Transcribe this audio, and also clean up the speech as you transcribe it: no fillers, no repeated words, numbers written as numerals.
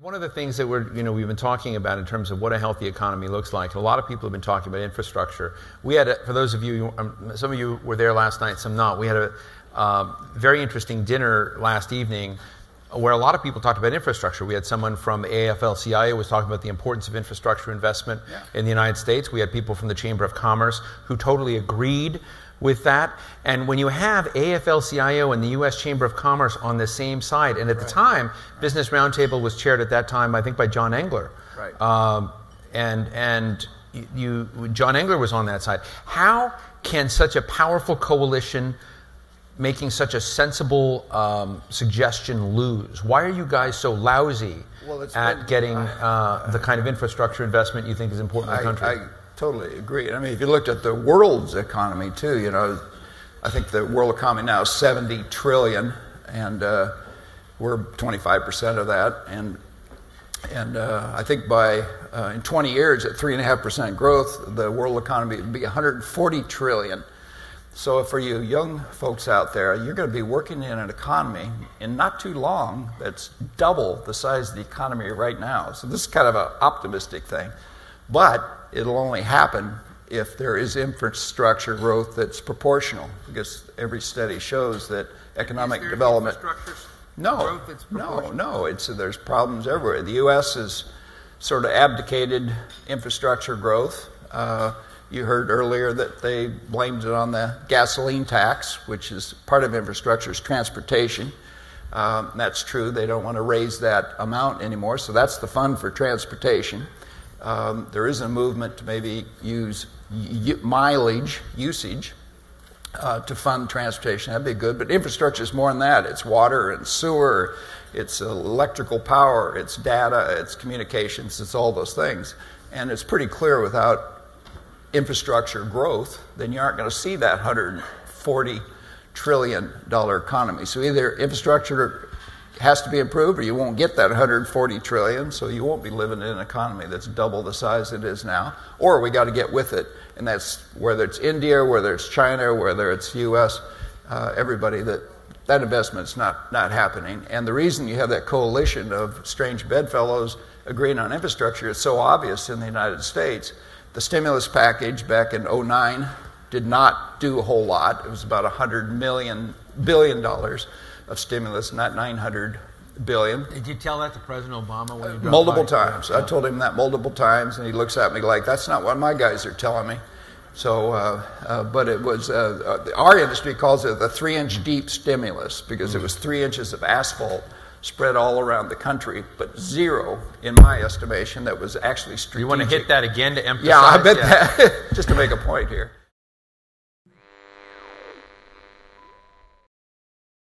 One of the things that we've been talking about in terms of what a healthy economy looks like, a lot of people have been talking about infrastructure. We had, for those of you, some of you were there last night, some not, we had a very interesting dinner last evening where a lot of people talked about infrastructure. We had someone from AFL-CIO who was talking about the importance of infrastructure investment in the United States. We had people from the Chamber of Commerce who totally agreed with that. And when you have AFL-CIO and the U.S. Chamber of Commerce on the same side, and at the time, Business Roundtable was chaired at that time, I think, by John Engler. Right. And John Engler was on that side. How can such a powerful coalition making such a sensible suggestion lose? Why are you guys so lousy at getting the kind of infrastructure investment you think is important in the country? I totally agree. I mean, if you looked at the world's economy too, I think the world economy now is 70 trillion, and we're 25% of that. And I think by in 20 years, at 3.5% growth, the world economy would be 140 trillion. So for you young folks out there, you're going to be working in an economy in not too long that's double the size of the economy right now. So this is kind of an optimistic thing. But it'll only happen if there is infrastructure growth that's proportional, because every study shows that economic development... No, there's problems everywhere. The U.S. has sort of abdicated infrastructure growth. You heard earlier that they blamed it on the gasoline tax, which is part of infrastructure, is transportation. That's true. They don't want to raise that amount anymore, so that's the fund for transportation. There is a movement to maybe use mileage usage to fund transportation. That'd be good, but infrastructure is more than that. It's water and sewer, it's electrical power, it's data, it's communications, it's all those things. And it's pretty clear without infrastructure growth, then you aren't going to see that $140 trillion economy. So either infrastructure has to be improved, or you won't get that 140 trillion, so you won't be living in an economy that's double the size it is now. Or we got to get with it, and that's whether it's India, whether it's China, whether it's U.S., everybody, that investment's not happening. And the reason you have that coalition of strange bedfellows agreeing on infrastructure is so obvious in the United States. The stimulus package back in 2009 did not do a whole lot. It was about $100 billion of stimulus, not $900 billion. Did you tell that to President Obama when you dropped multiple by? times. I told him that multiple times, and he looks at me like, that's not what my guys are telling me. So, but it was, our industry calls it the 3-inch deep stimulus, because it was 3 inches of asphalt spread all around the country, but zero, in my estimation, that was actually strategic. You want to hit that again to emphasize? Yeah, I bet that, just to make a point here.